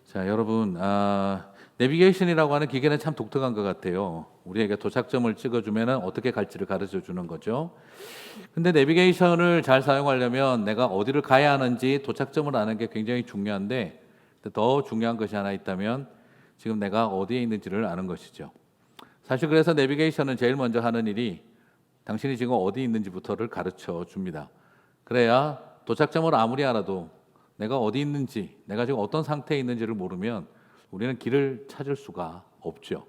자, 여러분, 내비게이션이라고 하는 기계는 참 독특한 것 같아요. 우리에게 도착점을 찍어주면 어떻게 갈지를 가르쳐 주는 거죠. 근데 내비게이션을 잘 사용하려면 내가 어디를 가야 하는지 도착점을 아는 게 굉장히 중요한데, 더 중요한 것이 하나 있다면 지금 내가 어디에 있는지를 아는 것이죠. 사실 그래서 내비게이션은 제일 먼저 하는 일이 당신이 지금 어디 있는지부터를 가르쳐 줍니다. 그래야 도착점을 아무리 알아도 내가 어디 있는지, 내가 지금 어떤 상태에 있는지를 모르면 우리는 길을 찾을 수가 없죠.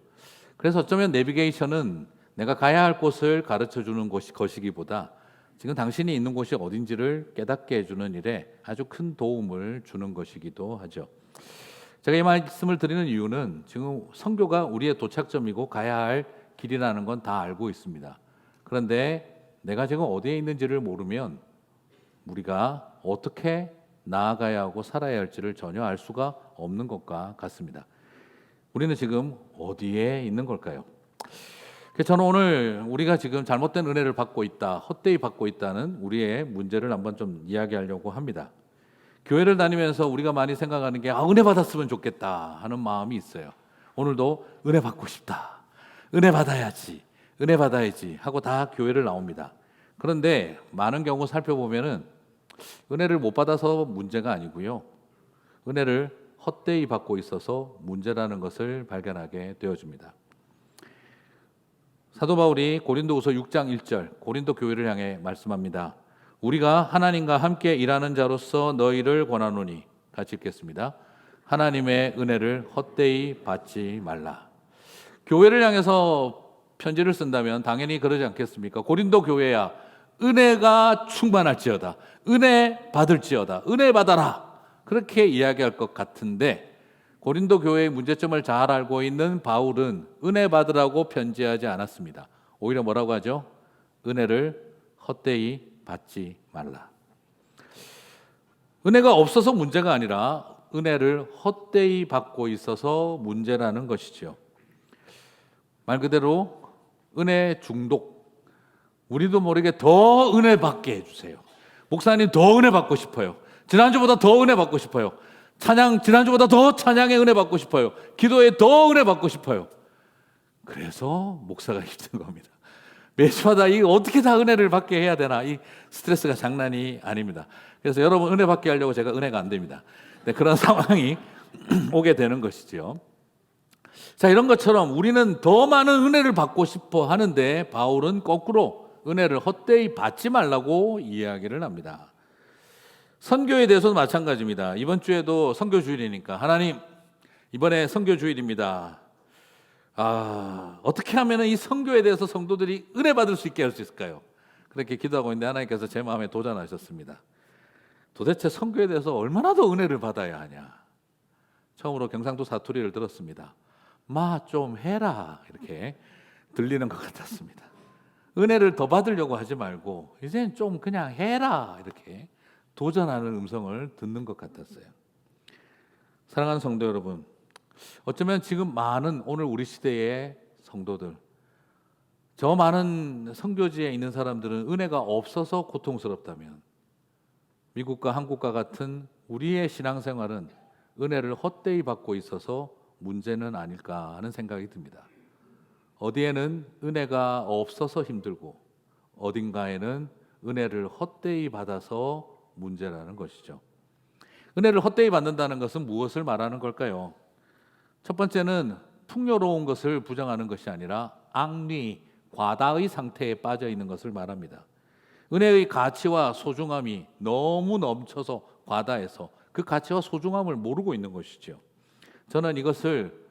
그래서 어쩌면 내비게이션은 내가 가야 할 곳을 가르쳐 주는 것이기보다 지금 당신이 있는 곳이 어딘지를 깨닫게 해주는 일에 아주 큰 도움을 주는 것이기도 하죠. 제가 이 말씀을 드리는 이유는 지금 선교가 우리의 도착점이고 가야 할 길이라는 건 다 알고 있습니다. 그런데 내가 지금 어디에 있는지를 모르면 우리가 어떻게 나아가야 하고 살아야 할지를 전혀 알 수가 없는 것과 같습니다. 우리는 지금 어디에 있는 걸까요? 저는 오늘 우리가 지금 잘못된 은혜를 받고 있다, 헛되이 받고 있다는 우리의 문제를 한번 좀 이야기하려고 합니다. 교회를 다니면서 우리가 많이 생각하는 게 은혜 받았으면 좋겠다 하는 마음이 있어요. 오늘도 은혜 받고 싶다, 은혜 받아야지, 은혜 받아야지 하고 다 교회를 나옵니다. 그런데 많은 경우 살펴보면은 은혜를 못 받아서 문제가 아니고요, 은혜를 헛되이 받고 있어서 문제라는 것을 발견하게 되어집니다. 사도 바울이 고린도후서 6장 1절 고린도 교회를 향해 말씀합니다. 우리가 하나님과 함께 일하는 자로서 너희를 권하노니, 같이 읽겠습니다. 하나님의 은혜를 헛되이 받지 말라. 교회를 향해서 편지를 쓴다면 당연히 그러지 않겠습니까? 고린도 교회야, 은혜가 충만할지어다, 은혜 받을지어다, 은혜 받아라, 그렇게 이야기할 것 같은데, 고린도 교회의 문제점을 잘 알고 있는 바울은 은혜 받으라고 편지하지 않았습니다. 오히려 뭐라고 하죠? 은혜를 헛되이 받지 말라. 은혜가 없어서 문제가 아니라 은혜를 헛되이 받고 있어서 문제라는 것이죠. 말 그대로 은혜 중독. 우리도 모르게 더 은혜 받게 해주세요. 목사님 더 은혜 받고 싶어요. 지난주보다 더 은혜 받고 싶어요. 찬양 지난주보다 더 찬양의 은혜 받고 싶어요. 기도에 더 은혜 받고 싶어요. 그래서 목사가 힘든 겁니다. 매주마다 이 어떻게 다 은혜를 받게 해야 되나, 이 스트레스가 장난이 아닙니다. 그래서 여러분 은혜 받게 하려고 제가 은혜가 안 됩니다. 네, 그런 상황이 오게 되는 것이죠. 자, 이런 것처럼 우리는 더 많은 은혜를 받고 싶어 하는데 바울은 거꾸로 은혜를 헛되이 받지 말라고 이야기를 합니다. 선교에 대해서도 마찬가지입니다. 이번 주에도 선교 주일이니까 하나님, 이번에 선교 주일입니다. 어떻게 하면 이 선교에 대해서 성도들이 은혜 받을 수 있게 할 수 있을까요? 그렇게 기도하고 있는데 하나님께서 제 마음에 도전하셨습니다. 도대체 선교에 대해서 얼마나 더 은혜를 받아야 하냐? 처음으로 경상도 사투리를 들었습니다. 마 좀 해라, 이렇게 들리는 것 같았습니다. 은혜를 더 받으려고 하지 말고 이제는 좀 그냥 해라, 이렇게 도전하는 음성을 듣는 것 같았어요. 사랑하는 성도 여러분, 어쩌면 지금 많은 오늘 우리 시대의 성도들, 저 많은 선교지에 있는 사람들은 은혜가 없어서 고통스럽다면 미국과 한국과 같은 우리의 신앙생활은 은혜를 헛되이 받고 있어서 문제는 아닐까 하는 생각이 듭니다. 어디에는 은혜가 없어서 힘들고 어딘가에는 은혜를 헛되이 받아서 문제라는 것이죠. 은혜를 헛되이 받는다는 것은 무엇을 말하는 걸까요? 첫 번째는 풍요로운 것을 부정하는 것이 아니라 앙리, 과다의 상태에 빠져 있는 것을 말합니다. 은혜의 가치와 소중함이 너무 넘쳐서 과다해서 그 가치와 소중함을 모르고 있는 것이죠. 저는 이것을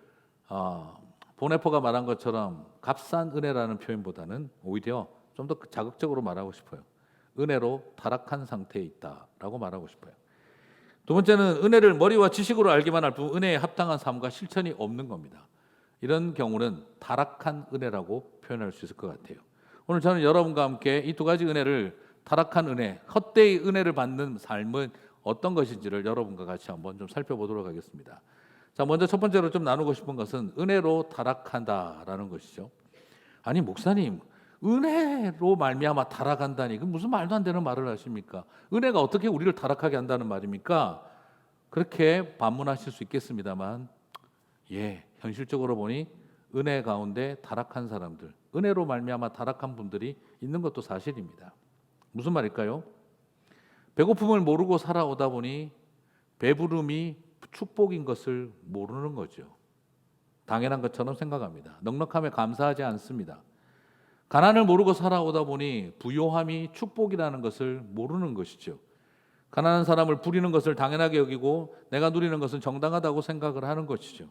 보네포가 말한 것처럼 값싼 은혜라는 표현보다는 오히려 좀 더 자극적으로 말하고 싶어요. 은혜로 타락한 상태에 있다라고 말하고 싶어요. 두 번째는 은혜를 머리와 지식으로 알기만 할 뿐 은혜에 합당한 삶과 실천이 없는 겁니다. 이런 경우는 타락한 은혜라고 표현할 수 있을 것 같아요. 오늘 저는 여러분과 함께 이 두 가지 은혜를, 타락한 은혜, 헛되이 은혜를 받는 삶은 어떤 것인지를 여러분과 같이 한번 좀 살펴보도록 하겠습니다. 자, 먼저 첫 번째로 좀 나누고 싶은 것은 은혜로 타락한다라는 것이죠. 아니 목사님, 은혜로 말미암아 타락한다니 그 무슨 말도 안 되는 말을 하십니까? 은혜가 어떻게 우리를 타락하게 한다는 말입니까? 그렇게 반문하실 수 있겠습니다만, 현실적으로 보니 은혜 가운데 타락한 사람들, 은혜로 말미암아 타락한 분들이 있는 것도 사실입니다. 무슨 말일까요? 배고픔을 모르고 살아오다 보니 배부름이 축복인 것을 모르는 거죠. 당연한 것처럼 생각합니다. 넉넉함에 감사하지 않습니다. 가난을 모르고 살아오다 보니 부요함이 축복이라는 것을 모르는 것이죠. 가난한 사람을 부리는 것을 당연하게 여기고 내가 누리는 것은 정당하다고 생각을 하는 것이죠.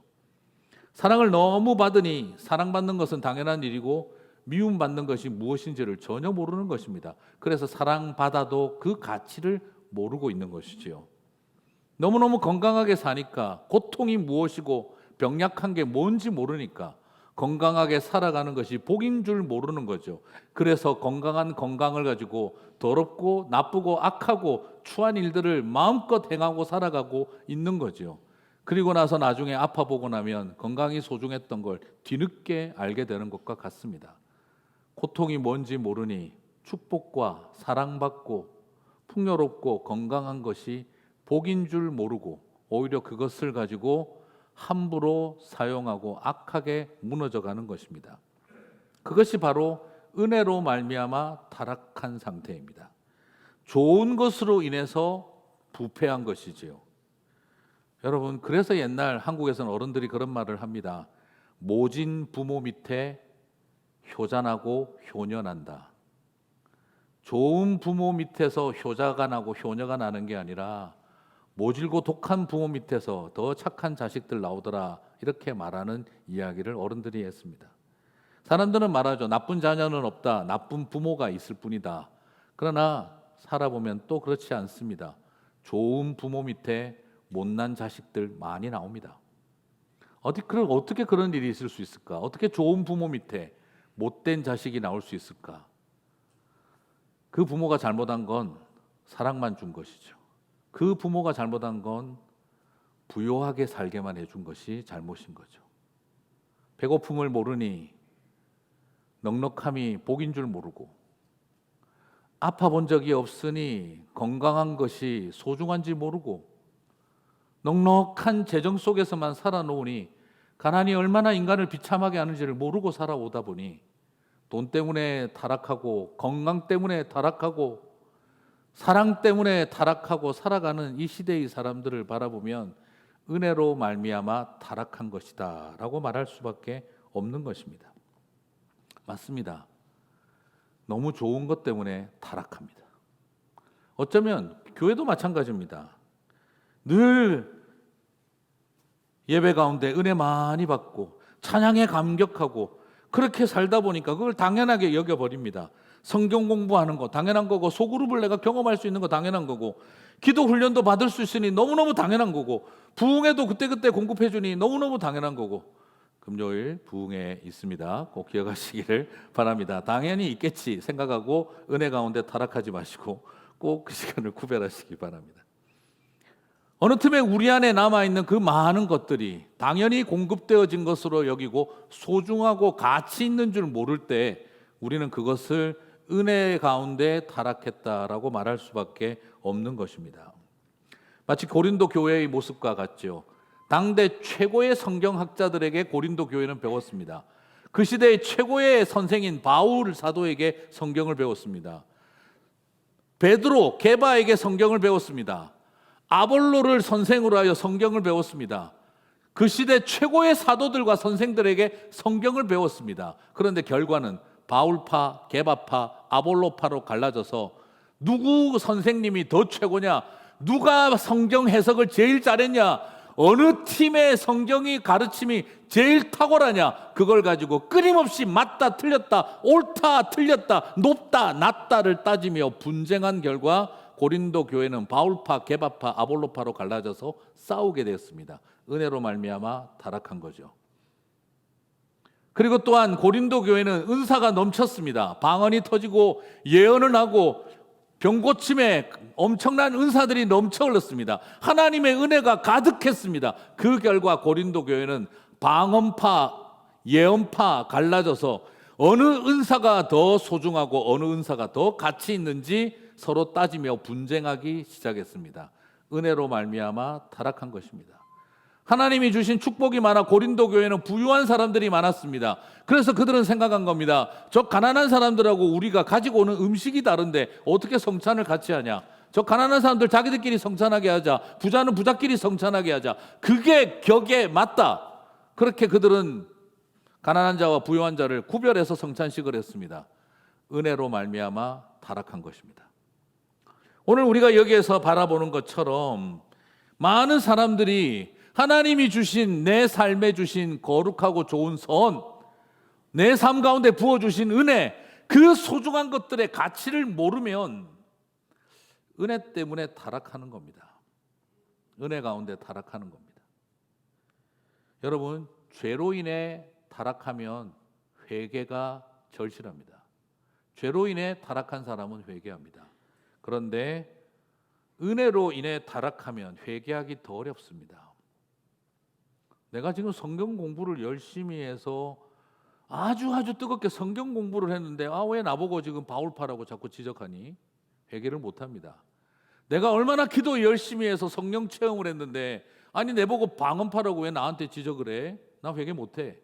사랑을 너무 받으니 사랑받는 것은 당연한 일이고 미움받는 것이 무엇인지를 전혀 모르는 것입니다. 그래서 사랑받아도 그 가치를 모르고 있는 것이지요. 너무너무 건강하게 사니까 고통이 무엇이고 병약한 게 뭔지 모르니까 건강하게 살아가는 것이 복인 줄 모르는 거죠. 그래서 건강한 건강을 가지고 더럽고 나쁘고 악하고 추한 일들을 마음껏 행하고 살아가고 있는 거죠. 그리고 나서 나중에 아파보고 나면 건강이 소중했던 걸 뒤늦게 알게 되는 것과 같습니다. 고통이 뭔지 모르니 축복과 사랑받고 풍요롭고 건강한 것이 복인 줄 모르고 오히려 그것을 가지고 함부로 사용하고 악하게 무너져가는 것입니다. 그것이 바로 은혜로 말미암아 타락한 상태입니다. 좋은 것으로 인해서 부패한 것이지요. 여러분, 그래서 옛날 한국에서는 어른들이 그런 말을 합니다. 모진 부모 밑에 효자나고 효녀난다. 좋은 부모 밑에서 효자가 나고 효녀가 나는 게 아니라 모질고 독한 부모 밑에서 더 착한 자식들 나오더라, 이렇게 말하는 이야기를 어른들이 했습니다. 사람들은 말하죠. 나쁜 자녀는 없다. 나쁜 부모가 있을 뿐이다. 그러나 살아보면 또 그렇지 않습니다. 좋은 부모 밑에 못난 자식들 많이 나옵니다. 어떻게 그런 일이 있을 수 있을까? 어떻게 좋은 부모 밑에 못된 자식이 나올 수 있을까? 그 부모가 잘못한 건 사랑만 준 것이죠. 그 부모가 잘못한 건 부요하게 살게만 해준 것이 잘못인 거죠. 배고픔을 모르니 넉넉함이 복인 줄 모르고, 아파본 적이 없으니 건강한 것이 소중한지 모르고, 넉넉한 재정 속에서만 살아놓으니 가난이 얼마나 인간을 비참하게 하는지를 모르고 살아오다 보니 돈 때문에 타락하고 건강 때문에 타락하고 사랑 때문에 타락하고 살아가는 이 시대의 사람들을 바라보면 은혜로 말미암아 타락한 것이다 라고 말할 수밖에 없는 것입니다. 맞습니다. 너무 좋은 것 때문에 타락합니다. 어쩌면 교회도 마찬가지입니다. 늘 예배 가운데 은혜 많이 받고 찬양에 감격하고 그렇게 살다 보니까 그걸 당연하게 여겨버립니다. 성경 공부하는 거 당연한 거고, 소그룹을 내가 경험할 수 있는 거 당연한 거고, 기도 훈련도 받을 수 있으니 너무너무 당연한 거고, 부흥회도 그때그때 공급해 주니 너무너무 당연한 거고, 금요일 부흥회 있습니다. 꼭 기억하시기를 바랍니다. 당연히 있겠지 생각하고 은혜 가운데 타락하지 마시고 꼭 그 시간을 구별하시기 바랍니다. 어느 틈에 우리 안에 남아있는 그 많은 것들이 당연히 공급되어진 것으로 여기고 소중하고 가치 있는 줄 모를 때 우리는 그것을 은혜 가운데 타락했다라고 말할 수밖에 없는 것입니다. 마치 고린도 교회의 모습과 같죠. 당대 최고의 성경학자들에게 고린도 교회는 배웠습니다. 그 시대의 최고의 선생인 바울 사도에게 성경을 배웠습니다. 베드로, 게바에게 성경을 배웠습니다. 아볼로를 선생으로 하여 성경을 배웠습니다. 그 시대 최고의 사도들과 선생들에게 성경을 배웠습니다. 그런데 결과는 바울파, 게바파, 아볼로파로 갈라져서 누구 선생님이 더 최고냐, 누가 성경 해석을 제일 잘했냐, 어느 팀의 성경이 가르침이 제일 탁월하냐, 그걸 가지고 끊임없이 맞다 틀렸다, 옳다 틀렸다, 높다 낮다를 따지며 분쟁한 결과 고린도 교회는 바울파, 게바파, 아볼로파로 갈라져서 싸우게 되었습니다. 은혜로 말미암아 타락한 거죠. 그리고 또한 고린도 교회는 은사가 넘쳤습니다. 방언이 터지고 예언을 하고 병고침에 엄청난 은사들이 넘쳐 흘렀습니다. 하나님의 은혜가 가득했습니다. 그 결과 고린도 교회는 방언파, 예언파 갈라져서 어느 은사가 더 소중하고 어느 은사가 더 가치 있는지 서로 따지며 분쟁하기 시작했습니다. 은혜로 말미암아 타락한 것입니다. 하나님이 주신 축복이 많아 고린도 교회는 부유한 사람들이 많았습니다. 그래서 그들은 생각한 겁니다. 저 가난한 사람들하고 우리가 가지고 오는 음식이 다른데 어떻게 성찬을 같이 하냐? 저 가난한 사람들 자기들끼리 성찬하게 하자. 부자는 부자끼리 성찬하게 하자. 그게 격에 맞다. 그렇게 그들은 가난한 자와 부유한 자를 구별해서 성찬식을 했습니다. 은혜로 말미암아 타락한 것입니다. 오늘 우리가 여기에서 바라보는 것처럼 많은 사람들이 하나님이 주신 내 삶에 주신 거룩하고 좋은 선, 내 삶 가운데 부어주신 은혜, 그 소중한 것들의 가치를 모르면 은혜 때문에 타락하는 겁니다. 은혜 가운데 타락하는 겁니다. 여러분, 죄로 인해 타락하면 회개가 절실합니다. 죄로 인해 타락한 사람은 회개합니다. 그런데 은혜로 인해 타락하면 회개하기 더 어렵습니다. 내가 지금 성경 공부를 열심히 해서 아주 뜨겁게 성경 공부를 했는데 왜 나보고 지금 바울파라고 자꾸 지적하니? 회개를 못합니다. 내가 얼마나 기도 열심히 해서 성령 체험을 했는데 아니 내보고 방언파라고 왜 나한테 지적을 해? 나 회개 못해.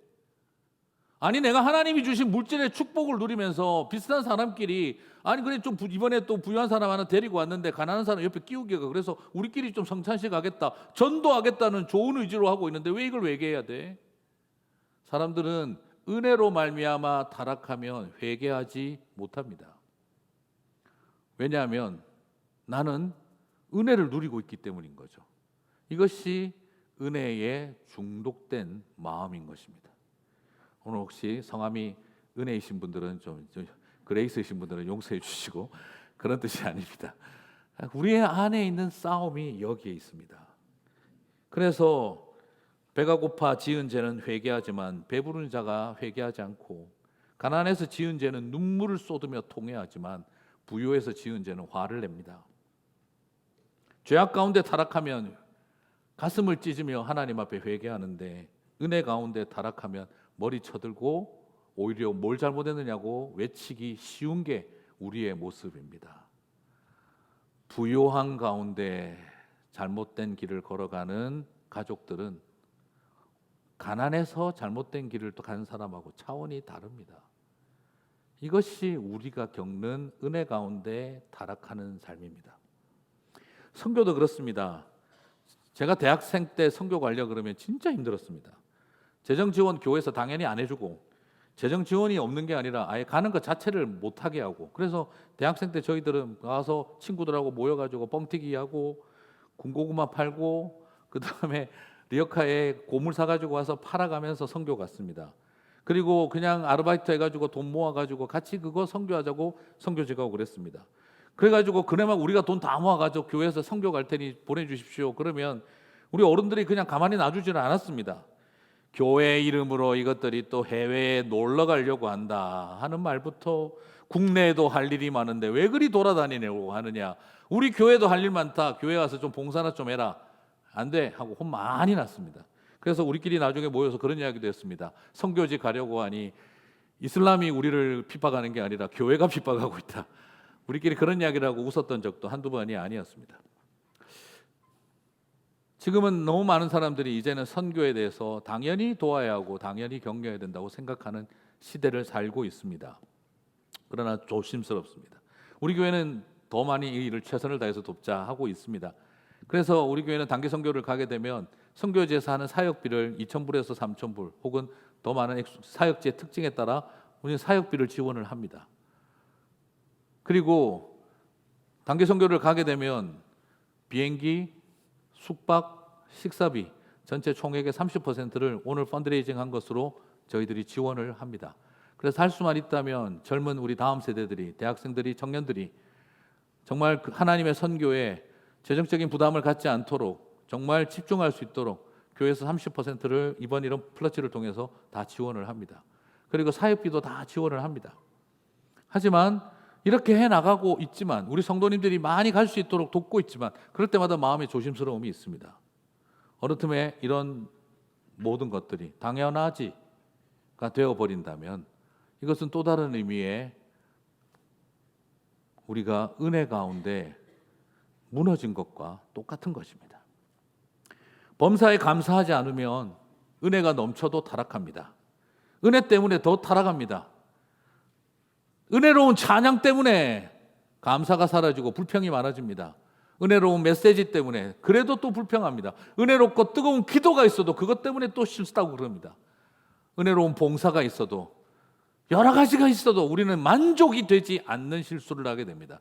아니 내가 하나님이 주신 물질의 축복을 누리면서 비슷한 사람끼리 아니 그래 좀 이번에 또 부유한 사람 하나 데리고 왔는데 가난한 사람 옆에 끼우기가 그래서 우리끼리 좀 성찬식 하겠다, 전도하겠다는 좋은 의지로 하고 있는데 왜 이걸 회개해야 돼? 사람들은 은혜로 말미암아 타락하면 회개하지 못합니다. 왜냐하면 나는 은혜를 누리고 있기 때문인 거죠. 이것이 은혜에 중독된 마음인 것입니다. 오늘 혹시 성함이 은혜이신 분들은 좀 그레이스이신 분들은 용서해 주시고 그런 뜻이 아닙니다. 우리의 안에 있는 싸움이 여기에 있습니다. 그래서 배가 고파 지은 죄는 회개하지만 배부른 자가 회개하지 않고 가난해서 지은 죄는 눈물을 쏟으며 통회하지만 부유해서 지은 죄는 화를 냅니다. 죄악 가운데 타락하면 가슴을 찢으며 하나님 앞에 회개하는데 은혜 가운데 타락하면 머리 쳐들고 오히려 뭘 잘못했느냐고 외치기 쉬운 게 우리의 모습입니다. 부요한 가운데 잘못된 길을 걸어가는 가족들은 가난해서 잘못된 길을 또 가는 사람하고 차원이 다릅니다. 이것이 우리가 겪는 은혜 가운데 타락하는 삶입니다. 선교도 그렇습니다. 제가 대학생 때 선교 가려고 그러면 진짜 힘들었습니다. 재정 지원 교회에서 당연히 안 해주고 재정 지원이 없는 게 아니라 아예 가는 것 자체를 못하게 하고 그래서 대학생 때 저희들은 가서 친구들하고 모여가지고 뻥튀기 하고 군고구마 팔고 그 다음에 리어카에 고물 사가지고 와서 팔아가면서 선교 갔습니다. 그리고 그냥 아르바이트 해가지고 돈 모아가지고 같이 그거 선교하자고 선교지 가고 그랬습니다. 그래가지고 그나마 우리가 돈 다 모아가지고 교회에서 선교 갈 테니 보내주십시오. 그러면 우리 어른들이 그냥 가만히 놔주지는 않았습니다. 교회 이름으로 이것들이 또 해외에 놀러 가려고 한다 하는 말부터 국내에도 할 일이 많은데 왜 그리 돌아다니려고 하느냐. 우리 교회도 할 일 많다. 교회 가서 좀 봉사나 좀 해라. 안 돼 하고 혼 많이 났습니다. 그래서 우리끼리 나중에 모여서 그런 이야기도 했습니다. 선교지 가려고 하니 이슬람이 우리를 핍박하는 게 아니라 교회가 핍박하고 있다. 우리끼리 그런 이야기를 하고 웃었던 적도 한두 번이 아니었습니다. 지금은 너무 많은 사람들이 이제는 선교에 대해서 당연히 도와야 하고 당연히 격려해야 된다고 생각하는 시대를 살고 있습니다. 그러나 조심스럽습니다. 우리 교회는 더 많이 이 일을 최선을 다해서 돕자 하고 있습니다. 그래서 우리 교회는 단기 선교를 가게 되면 선교지에서 하는 사역비를 2,000불에서 3,000불 혹은 더 많은 사역지의 특징에 따라 우리는 사역비를 지원을 합니다. 그리고 단기 선교를 가게 되면 비행기, 숙박, 식사비 전체 총액의 30%를 오늘 펀드레이징 한 것으로 저희들이 지원을 합니다. 그래서 할 수만 있다면 젊은 우리 다음 세대들이, 대학생들이, 청년들이 정말 하나님의 선교에 재정적인 부담을 갖지 않도록 정말 집중할 수 있도록 교회에서 30%를 이번 이런 플러치를 통해서 다 지원을 합니다. 그리고 사역비도 다 지원을 합니다. 하지만 이렇게 해나가고 있지만 우리 성도님들이 많이 갈 수 있도록 돕고 있지만 그럴 때마다 마음에 조심스러움이 있습니다. 어느 틈에 이런 모든 것들이 당연하지가 되어버린다면 이것은 또 다른 의미의 우리가 은혜 가운데 무너진 것과 똑같은 것입니다. 범사에 감사하지 않으면 은혜가 넘쳐도 타락합니다. 은혜 때문에 더 타락합니다. 은혜로운 찬양 때문에 감사가 사라지고 불평이 많아집니다. 은혜로운 메시지 때문에 그래도 또 불평합니다. 은혜롭고 뜨거운 기도가 있어도 그것 때문에 또 실수하고 그럽니다. 은혜로운 봉사가 있어도 여러 가지가 있어도 우리는 만족이 되지 않는 실수를 하게 됩니다.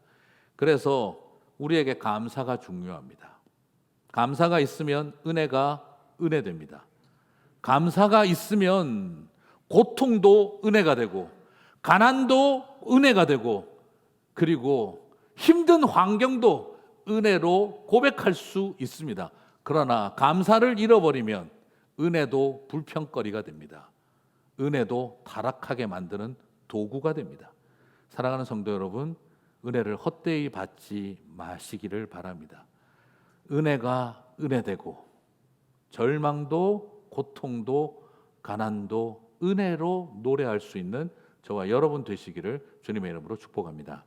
그래서 우리에게 감사가 중요합니다. 감사가 있으면 은혜가 은혜됩니다. 감사가 있으면 고통도 은혜가 되고 가난도 은혜가 되고 그리고 힘든 환경도 은혜로 고백할 수 있습니다. 그러나 감사를 잃어버리면 은혜도 불평거리가 됩니다. 은혜도 타락하게 만드는 도구가 됩니다. 사랑하는 성도 여러분, 은혜를 헛되이 받지 마시기를 바랍니다. 은혜가 은혜되고 절망도 고통도 가난도 은혜로 노래할 수 있는 저와 여러분 되시기를 주님의 이름으로 축복합니다.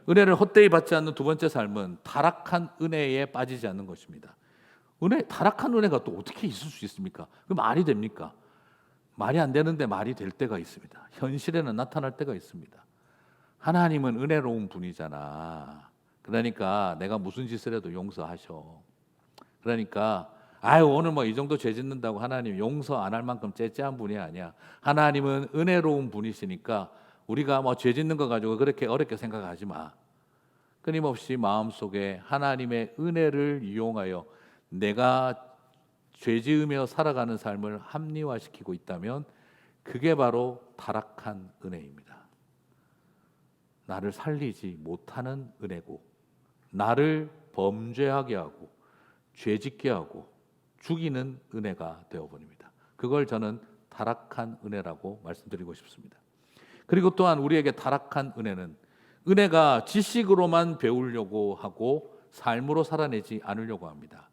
은혜를 헛되이 받지 않는 두 번째 삶은 타락한 은혜에 빠지지 않는 것입니다. 타락한 은혜가 또 어떻게 있을 수 있습니까? 그 말이 됩니까? 말이 안 되는데 말이 될 때가 있습니다. 현실에는 나타날 때가 있습니다. 하나님은 은혜로운 분이잖아. 그러니까 내가 무슨 짓을 해도 용서하셔. 그러니까 오늘 뭐 이 정도 죄 짓는다고 하나님 용서 안 할 만큼 째째한 분이 아니야. 하나님은 은혜로운 분이시니까 우리가 뭐 죄 짓는 거 가지고 그렇게 어렵게 생각하지 마. 끊임없이 마음속에 하나님의 은혜를 이용하여 내가 죄 지으며 살아가는 삶을 합리화시키고 있다면 그게 바로 타락한 은혜입니다. 나를 살리지 못하는 은혜고 나를 범죄하게 하고 죄짓게 하고 죽이는 은혜가 되어버립니다. 그걸 저는 타락한 은혜라고 말씀드리고 싶습니다. 그리고 또한 우리에게 타락한 은혜는 은혜가 지식으로만 배우려고 하고 삶으로 살아내지 않으려고 합니다.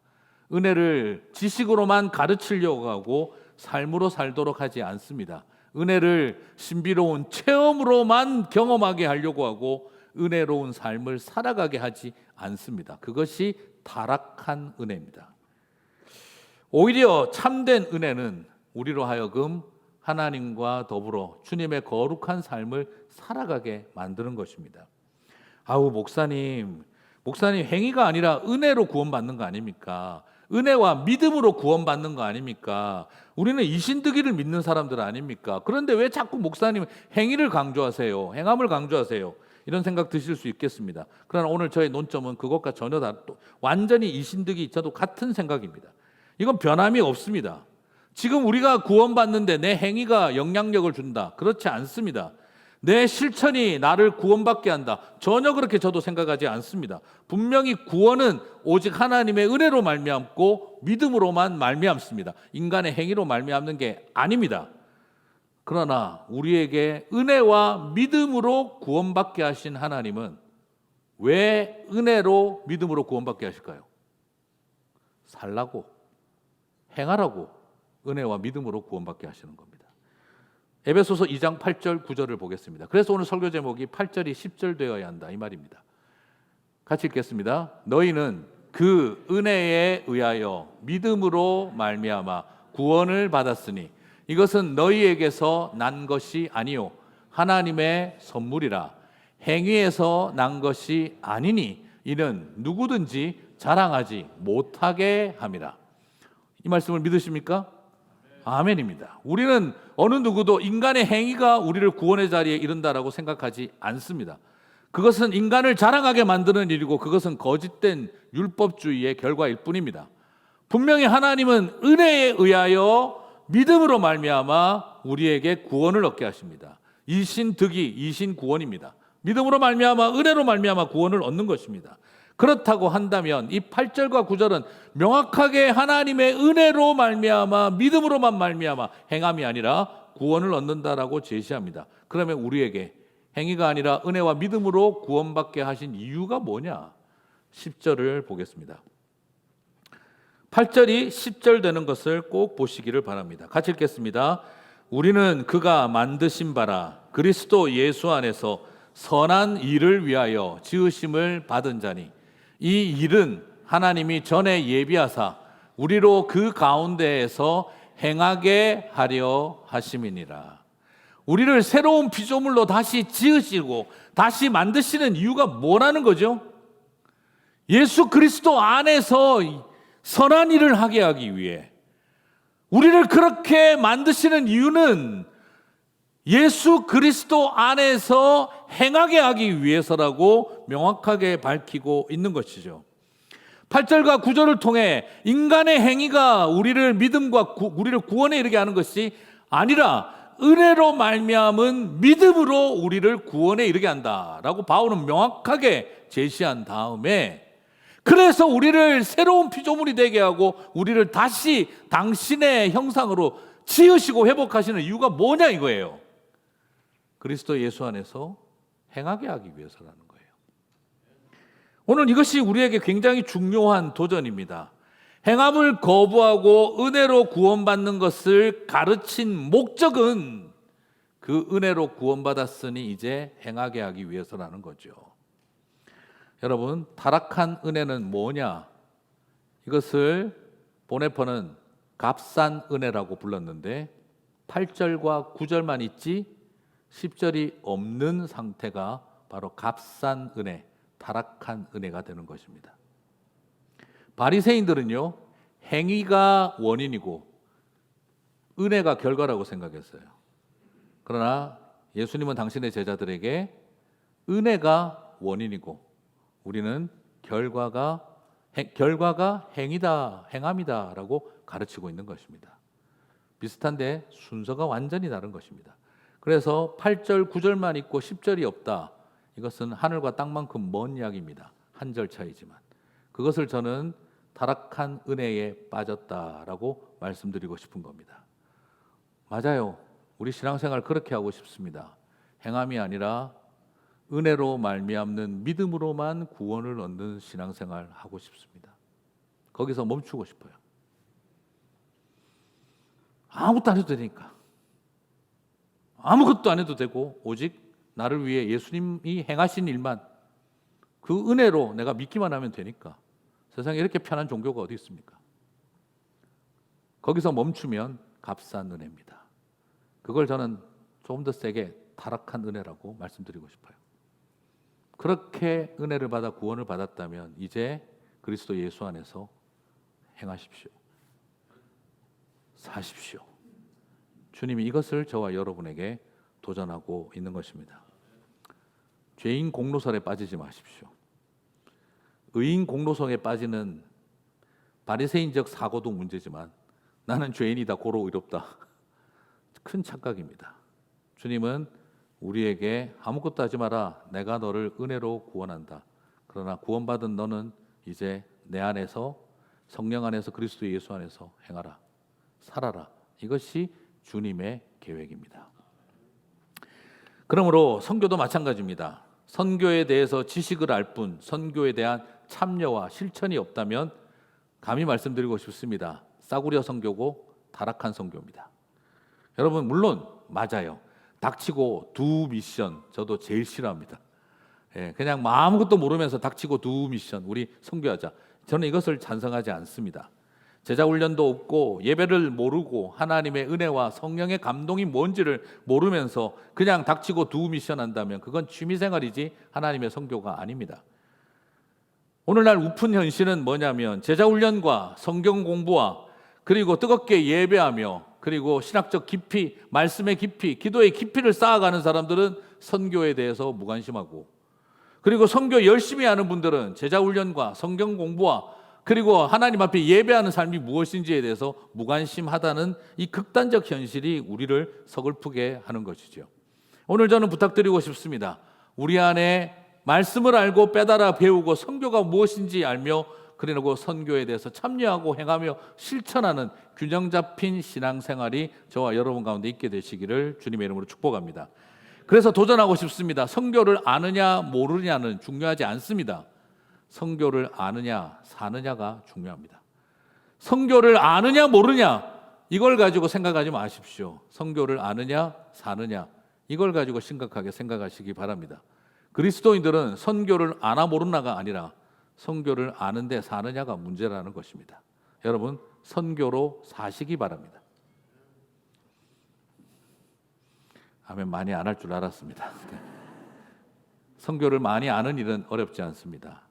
은혜를 지식으로만 가르치려고 하고 삶으로 살도록 하지 않습니다. 은혜를 신비로운 체험으로만 경험하게 하려고 하고 은혜로운 삶을 살아가게 하지 않습니다. 그것이 타락한 은혜입니다. 오히려 참된 은혜는 우리로 하여금 하나님과 더불어 주님의 거룩한 삶을 살아가게 만드는 것입니다. 목사님 행위가 아니라 은혜로 구원받는 거 아닙니까? 은혜와 믿음으로 구원받는 거 아닙니까? 우리는 이신득이를 믿는 사람들 아닙니까? 그런데 왜 자꾸 목사님 행위를 강조하세요? 행함을 강조하세요? 이런 생각 드실 수 있겠습니다. 그러나 오늘 저의 논점은 그것과 전혀 완전히 이신득이 저도 같은 생각입니다. 이건 변함이 없습니다. 지금 우리가 구원받는데 내 행위가 영향력을 준다. 그렇지 않습니다. 내 실천이 나를 구원받게 한다. 전혀 그렇게 저도 생각하지 않습니다. 분명히 구원은 오직 하나님의 은혜로 말미암고 믿음으로만 말미암습니다. 인간의 행위로 말미암는 게 아닙니다. 그러나 우리에게 은혜와 믿음으로 구원받게 하신 하나님은 왜 은혜로 믿음으로 구원받게 하실까요? 살라고, 행하라고 은혜와 믿음으로 구원받게 하시는 겁니다. 에베소서 2장 8절 9절을 보겠습니다. 그래서 오늘 설교 제목이 8절이 10절 되어야 한다 이 말입니다. 같이 읽겠습니다. 너희는 그 은혜에 의하여 믿음으로 말미암아 구원을 받았으니 이것은 너희에게서 난 것이 아니요 하나님의 선물이라. 행위에서 난 것이 아니니 이는 누구든지 자랑하지 못하게 함이라. 이 말씀을 믿으십니까? 아멘입니다. 우리는 어느 누구도 인간의 행위가 우리를 구원의 자리에 이른다라고 생각하지 않습니다. 그것은 인간을 자랑하게 만드는 일이고 그것은 거짓된 율법주의의 결과일 뿐입니다. 분명히 하나님은 은혜에 의하여 믿음으로 말미암아 우리에게 구원을 얻게 하십니다. 이신득이 이신구원입니다. 믿음으로 말미암아 은혜로 말미암아 구원을 얻는 것입니다. 그렇다고 한다면 이 8절과 9절은 명확하게 하나님의 은혜로 말미암아 믿음으로만 말미암아 행함이 아니라 구원을 얻는다라고 제시합니다. 그러면 우리에게 행위가 아니라 은혜와 믿음으로 구원받게 하신 이유가 뭐냐? 10절을 보겠습니다. 8절이 10절 되는 것을 꼭 보시기를 바랍니다. 같이 읽겠습니다. 우리는 그가 만드신 바라 그리스도 예수 안에서 선한 일을 위하여 지으심을 받은 자니 이 일은 하나님이 전에 예비하사 우리로 그 가운데에서 행하게 하려 하심이니라. 우리를 새로운 피조물로 다시 지으시고 다시 만드시는 이유가 뭐라는 거죠? 예수 그리스도 안에서 선한 일을 하게 하기 위해, 우리를 그렇게 만드시는 이유는 예수 그리스도 안에서 행하게 하기 위해서라고 명확하게 밝히고 있는 것이죠. 8절과 9절을 통해 인간의 행위가 우리를 믿음과 우리를 구원에 이르게 하는 것이 아니라 은혜로 말미암은 믿음으로 우리를 구원에 이르게 한다라고 바울은 명확하게 제시한 다음에, 그래서 우리를 새로운 피조물이 되게 하고 우리를 다시 당신의 형상으로 지으시고 회복하시는 이유가 뭐냐 이거예요. 그리스도 예수 안에서 행하게 하기 위해서라는 거예요. 오늘 이것이 우리에게 굉장히 중요한 도전입니다. 행함을 거부하고 은혜로 구원받는 것을 가르친 목적은 그 은혜로 구원받았으니 이제 행하게 하기 위해서라는 거죠. 여러분, 타락한 은혜는 뭐냐? 이것을 보네퍼는 값싼 은혜라고 불렀는데 8절과 9절만 있지 10절이 없는 상태가 바로 값싼 은혜, 타락한 은혜가 되는 것입니다. 바리새인들은요, 행위가 원인이고 은혜가 결과라고 생각했어요. 그러나 예수님은 당신의 제자들에게 은혜가 원인이고 우리는 결과가 행이다, 행함이다라고 가르치고 있는 것입니다. 비슷한데 순서가 완전히 다른 것입니다. 그래서 8절, 9절만 있고 10절이 없다. 이것은 하늘과 땅만큼 먼 이야기입니다. 한 절 차이지만 그것을 저는 타락한 은혜에 빠졌다라고 말씀드리고 싶은 겁니다. 맞아요. 우리 신앙생활 그렇게 하고 싶습니다. 행함이 아니라 은혜로 말미암는 믿음으로만 구원을 얻는 신앙생활 하고 싶습니다. 거기서 멈추고 싶어요. 아무것도 안 해도 되니까. 아무것도 안 해도 되고 오직 나를 위해 예수님이 행하신 일만, 그 은혜로 내가 믿기만 하면 되니까. 세상에 이렇게 편한 종교가 어디 있습니까? 거기서 멈추면 값싼 은혜입니다. 그걸 저는 조금 더 세게 타락한 은혜라고 말씀드리고 싶어요. 그렇게 은혜를 받아 구원을 받았다면 이제 그리스도 예수 안에서 행하십시오. 사십시오. 주님이 이것을 저와 여러분에게 도전하고 있는 것입니다. 죄인 공로설에 빠지지 마십시오. 의인 공로설에 빠지는 바리새인적 사고도 문제지만 나는 죄인이다, 고로 의롭다, 큰 착각입니다. 주님은 우리에게 아무것도 하지 마라, 내가 너를 은혜로 구원한다. 그러나 구원받은 너는 이제 내 안에서, 성령 안에서, 그리스도 예수 안에서 행하라, 살아라. 이것이 주님의 계획입니다. 그러므로 선교도 마찬가지입니다. 선교에 대해서 지식을 알 뿐 선교에 대한 참여와 실천이 없다면 감히 말씀드리고 싶습니다. 싸구려 선교고 타락한 선교입니다. 여러분, 물론 맞아요. 닥치고 두 미션 저도 제일 싫어합니다. 그냥 아무것도 모르면서 닥치고 두 미션 우리 선교하자. 저는 이것을 찬성하지 않습니다. 제자 훈련도 없고 예배를 모르고 하나님의 은혜와 성령의 감동이 뭔지를 모르면서 그냥 닥치고 두 미션 한다면 그건 취미생활이지 하나님의 선교가 아닙니다. 오늘날 우픈 현실은 뭐냐면 제자 훈련과 성경 공부와 그리고 뜨겁게 예배하며 그리고 신학적 깊이, 말씀의 깊이, 기도의 깊이를 쌓아가는 사람들은 선교에 대해서 무관심하고, 그리고 선교 열심히 하는 분들은 제자 훈련과 성경 공부와 그리고 하나님 앞에 예배하는 삶이 무엇인지에 대해서 무관심하다는 이 극단적 현실이 우리를 서글프게 하는 것이죠. 오늘 저는 부탁드리고 싶습니다. 우리 안에 말씀을 알고 빼달아 배우고 선교가 무엇인지 알며 그리고 선교에 대해서 참여하고 행하며 실천하는 균형 잡힌 신앙생활이 저와 여러분 가운데 있게 되시기를 주님의 이름으로 축복합니다. 그래서 도전하고 싶습니다. 선교를 아느냐 모르느냐는 중요하지 않습니다. 선교를 아느냐 사느냐가 중요합니다. 선교를 아느냐 모르냐 이걸 가지고 생각하지 마십시오. 선교를 아느냐 사느냐 이걸 가지고 심각하게 생각하시기 바랍니다. 그리스도인들은 선교를 아나 모르나가 아니라 선교를 아는데 사느냐가 문제라는 것입니다. 여러분, 선교로 사시기 바랍니다. 아멘. 많이 안 할 줄 알았습니다. 선교를 많이 아는 일은 어렵지 않습니다.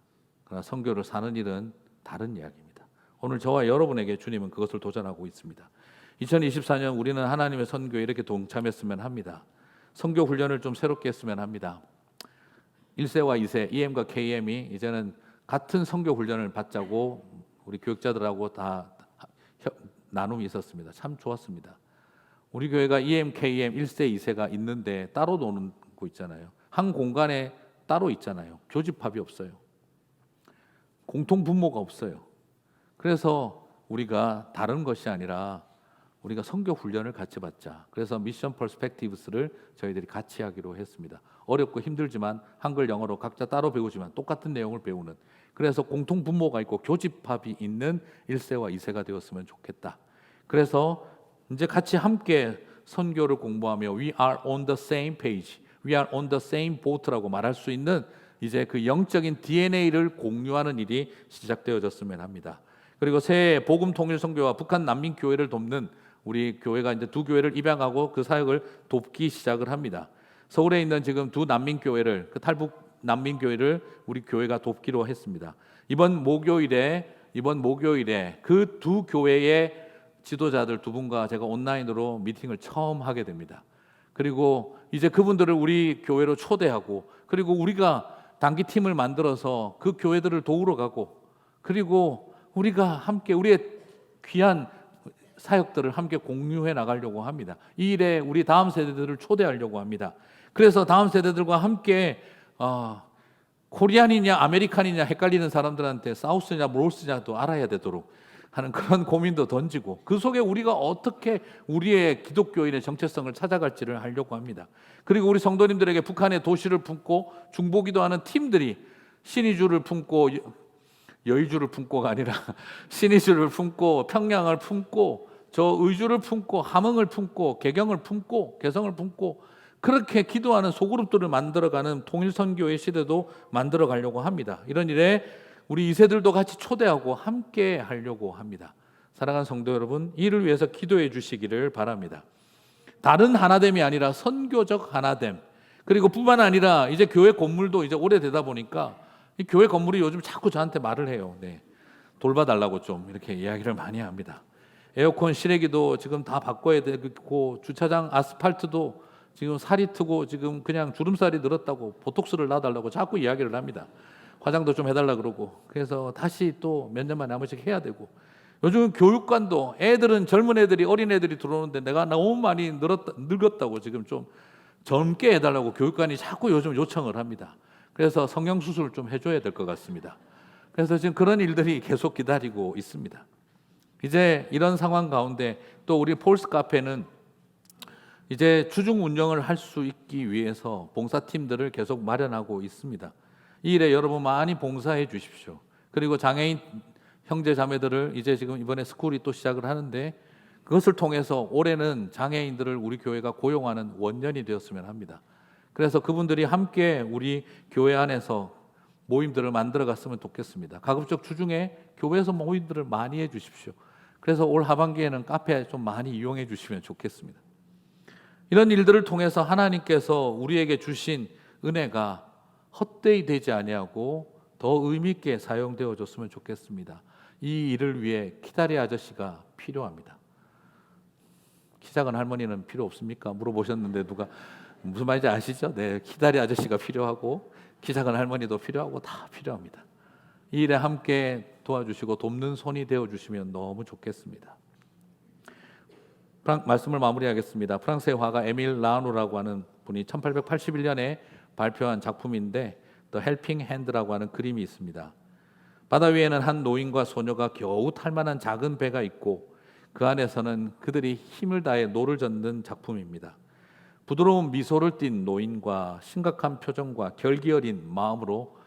그러나 선교를 사는 일은 다른 이야기입니다. 오늘 저와 여러분에게 주님은 그것을 도전하고 있습니다. 2024년 우리는 하나님의 선교에 이렇게 동참했으면 합니다. 선교 훈련을 좀 새롭게 했으면 합니다. 1세와 2세, EM과 KM이 이제는 같은 선교 훈련을 받자고 우리 교육자들하고 다 나눔이 있었습니다. 참 좋았습니다. 우리 교회가 EM, KM 1세, 2세가 있는데 따로 노는 거 있잖아요. 한 공간에 따로 있잖아요. 교집합이 없어요. 공통 분모가 없어요. 그래서 우리가 다른 것이 아니라 우리가 선교 훈련을 같이 받자. 그래서 미션 퍼스펙티브스를 저희들이 같이 하기로 했습니다. 어렵고 힘들지만 한글, 영어로 각자 따로 배우지만 똑같은 내용을 배우는, 그래서 공통 분모가 있고 교집합이 있는 1세와 2세가 되었으면 좋겠다. 그래서 이제 같이 함께 선교를 공부하며 We are on the same page, We are on the same boat라고 말할 수 있는 이제 그 영적인 DNA를 공유하는 일이 시작되어졌으면 합니다. 그리고 새 복음 통일 선교와 북한 난민 교회를 돕는 우리 교회가 이제 두 교회를 입양하고 그 사역을 돕기 시작을 합니다. 서울에 있는 지금 두 난민 교회를, 그 탈북 난민 교회를 우리 교회가 돕기로 했습니다. 이번 목요일에 그 두 교회의 지도자들 두 분과 제가 온라인으로 미팅을 처음 하게 됩니다. 그리고 이제 그분들을 우리 교회로 초대하고, 그리고 우리가 단기팀을 만들어서 그 교회들을 도우러 가고, 그리고 우리가 함께 우리의 귀한 사역들을 함께 공유해 나가려고 합니다. 이 일에 우리 다음 세대들을 초대하려고 합니다. 그래서 다음 세대들과 함께 코리안이냐 아메리칸이냐 헷갈리는 사람들한테 사우스냐 노스냐도 알아야 되도록 하는 그런 고민도 던지고, 그 속에 우리가 어떻게 우리의 기독교인의 정체성을 찾아갈지를 하려고 합니다. 그리고 우리 성도님들에게 북한의 도시를 품고 중보기도하는 팀들이 신의주를 품고, 여의주를 품고가 아니라 신의주를 품고 평양을 품고 저 의주를 품고 함흥을 품고 개경을 품고 개성을 품고 그렇게 기도하는 소그룹들을 만들어가는 통일선교의 시대도 만들어 가려고 합니다. 이런 일에 우리 2세들도 같이 초대하고 함께 하려고 합니다. 사랑하는 성도 여러분, 이를 위해서 기도해 주시기를 바랍니다. 다른 하나됨이 아니라 선교적 하나됨, 그리고 뿐만 아니라 이제 교회 건물도 이제 오래되다 보니까 이 교회 건물이 요즘 자꾸 저한테 말을 해요. 돌봐달라고 좀 이렇게 이야기를 많이 합니다. 에어컨 실외기도 지금 다 바꿔야 되고, 주차장 아스팔트도 지금 살이 트고 지금 그냥 주름살이 늘었다고 보톡스를 놔달라고 자꾸 이야기를 합니다. 화장도 좀 해달라 그러고, 그래서 다시 또 몇 년 만에 한 번씩 해야 되고, 요즘 교육관도 애들은 젊은 애들이 어린 애들이 들어오는데 내가 너무 많이 늙었다고 지금 좀 젊게 해달라고 교육관이 자꾸 요즘 요청을 합니다. 그래서 성형수술을 좀 해줘야 될 것 같습니다. 그래서 지금 그런 일들이 계속 기다리고 있습니다. 이제 이런 상황 가운데 또 우리 폴스 카페는 이제 주중 운영을 할 수 있기 위해서 봉사팀들을 계속 마련하고 있습니다. 이 일에 여러분 많이 봉사해 주십시오. 그리고 장애인 형제 자매들을 이제 지금 이번에 스쿨이 또 시작을 하는데, 그것을 통해서 올해는 장애인들을 우리 교회가 고용하는 원년이 되었으면 합니다. 그래서 그분들이 함께 우리 교회 안에서 모임들을 만들어 갔으면 좋겠습니다. 가급적 주중에 교회에서 모임들을 많이 해 주십시오. 그래서 올 하반기에는 카페 좀 많이 이용해 주시면 좋겠습니다. 이런 일들을 통해서 하나님께서 우리에게 주신 은혜가 헛되이 되지 아니하고 더 의미 있게 사용되어 줬으면 좋겠습니다. 이 일을 위해 키다리 아저씨가 필요합니다. 키 작은 할머니는 필요 없습니까? 물어보셨는데 누가 무슨 말인지 아시죠? 네, 키다리 아저씨가 필요하고 키 작은 할머니도 필요하고 다 필요합니다. 이 일에 함께 도와주시고 돕는 손이 되어주시면 너무 좋겠습니다. 말씀을 마무리하겠습니다. 프랑스의 화가 에밀 라누라고 하는 분이 1881년에 발표한 작품인데 The Helping Hand라고 하는 그림이 있습니다. 바다 위에는 한 노인과 소녀가 겨우 탈 만한 작은 배가 있고 그 안에서는 그들이 힘을 다해 노를 젓는 작품입니다. 부드러운 미소를 띤 노인과 심각한 표정과 결기 어린 마음으로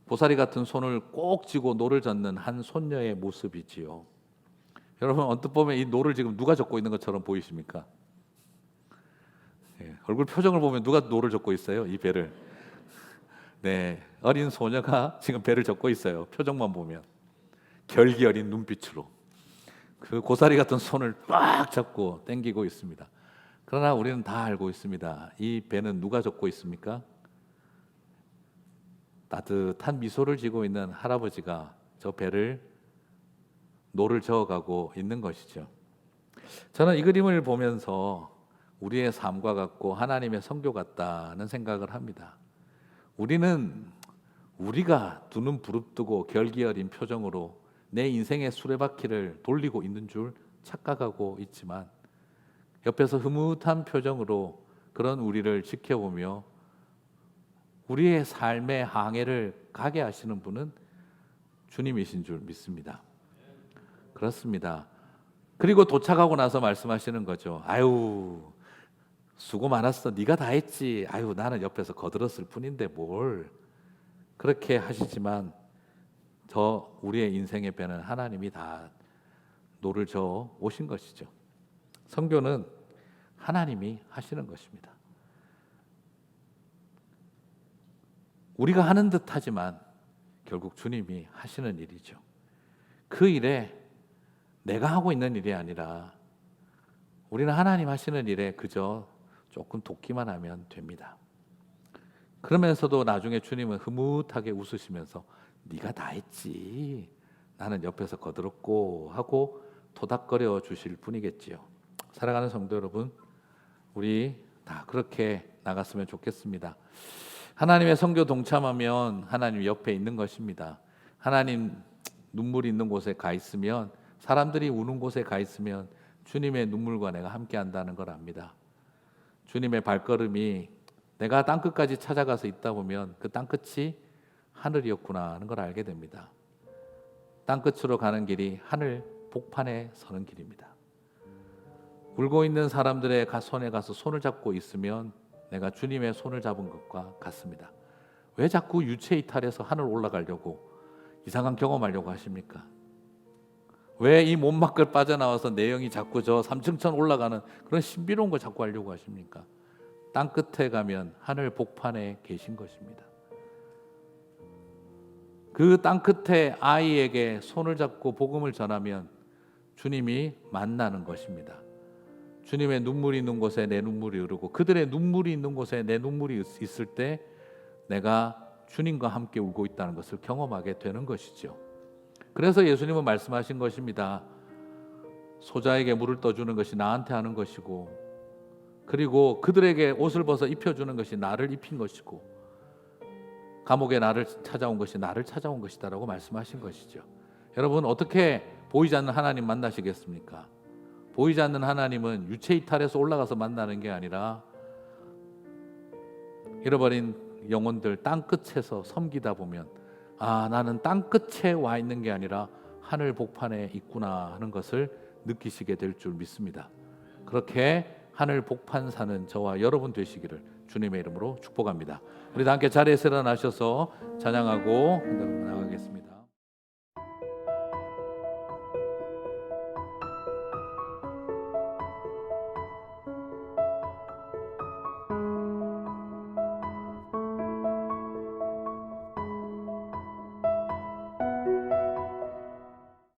보사리 같은 손을 꼭 쥐고 노를 젓는 한 손녀의 모습이지요. 여러분, 언뜻 보면 이 노를 지금 누가 젓고 있는 것처럼 보이십니까? 얼굴 표정을 보면 누가 노를 젓고 있어요? 이 배를. 네, 어린 소녀가 지금 배를 젓고 있어요. 표정만 보면 결기 어린 눈빛으로 그 고사리 같은 손을 꽉 잡고 당기고 있습니다. 그러나 우리는 다 알고 있습니다. 이 배는 누가 젓고 있습니까? 따뜻한 미소를 지고 있는 할아버지가 저 배를 노를 저어가고 있는 것이죠. 저는 이 그림을 보면서 우리의 삶과 같고 하나님의 성교 같다는 생각을 합니다. 우리는 우리가 두 눈 부릅뜨고 결기 어린 표정으로 내 인생의 수레바퀴를 돌리고 있는 줄 착각하고 있지만 옆에서 흐뭇한 표정으로 그런 우리를 지켜보며 우리의 삶의 항해를 가게 하시는 분은 주님이신 줄 믿습니다. 그렇습니다. 그리고 도착하고 나서 말씀하시는 거죠. 아유, 수고 많았어. 네가 다 했지. 아유, 나는 옆에서 거들었을 뿐인데 뭘. 그렇게 하시지만 저 우리의 인생의 배는 하나님이 다 노를 저어 오신 것이죠. 선교는 하나님이 하시는 것입니다. 우리가 하는 듯 하지만 결국 주님이 하시는 일이죠. 그 일에 내가 하고 있는 일이 아니라 우리는 하나님 하시는 일에 그저 조금 돕기만 하면 됩니다. 그러면서도 나중에 주님은 흐뭇하게 웃으시면서 네가 다 했지. 나는 옆에서 거들었고 하고 토닥거려 주실 분이겠지요. 사랑하는 성도 여러분, 우리 다 그렇게 나갔으면 좋겠습니다. 하나님의 성교 동참하면 하나님 옆에 있는 것입니다. 하나님 눈물이 있는 곳에 가 있으면, 사람들이 우는 곳에 가 있으면 주님의 눈물과 내가 함께 한다는 걸 압니다. 주님의 발걸음이 내가 땅끝까지 찾아가서 있다 보면 그 땅끝이 하늘이었구나 하는 걸 알게 됩니다. 땅끝으로 가는 길이 하늘 복판에 서는 길입니다. 울고 있는 사람들의 손에 가서 손을 잡고 있으면 내가 주님의 손을 잡은 것과 같습니다. 왜 자꾸 유체 이탈해서 하늘 올라가려고 이상한 경험하려고 하십니까? 왜 이 몸 밖을 빠져나와서 내 영이 자꾸 저 삼층천 올라가는 그런 신비로운 걸 자꾸 하려고 하십니까? 땅 끝에 가면 하늘 복판에 계신 것입니다. 그 땅 끝에 아이에게 손을 잡고 복음을 전하면 주님이 만나는 것입니다. 주님의 눈물이 있는 곳에 내 눈물이 흐르고 그들의 눈물이 있는 곳에 내 눈물이 있을 때 내가 주님과 함께 울고 있다는 것을 경험하게 되는 것이죠. 그래서 예수님은 말씀하신 것입니다. 소자에게 물을 떠주는 것이 나한테 하는 것이고, 그리고 그들에게 옷을 벗어 입혀주는 것이 나를 입힌 것이고, 감옥에 나를 찾아온 것이 나를 찾아온 것이다라고 말씀하신 것이죠. 여러분, 어떻게 보이지 않는 하나님 만나시겠습니까? 보이지 않는 하나님은 유체 이탈에서 올라가서 만나는 게 아니라 잃어버린 영혼들 땅끝에서 섬기다 보면 아, 나는 땅끝에 와 있는 게 아니라 하늘 복판에 있구나 하는 것을 느끼시게 될 줄 믿습니다. 그렇게 하늘 복판 사는 저와 여러분 되시기를 주님의 이름으로 축복합니다. 우리 다 함께 자리에서 일어나셔서 찬양하고 나가겠습니다.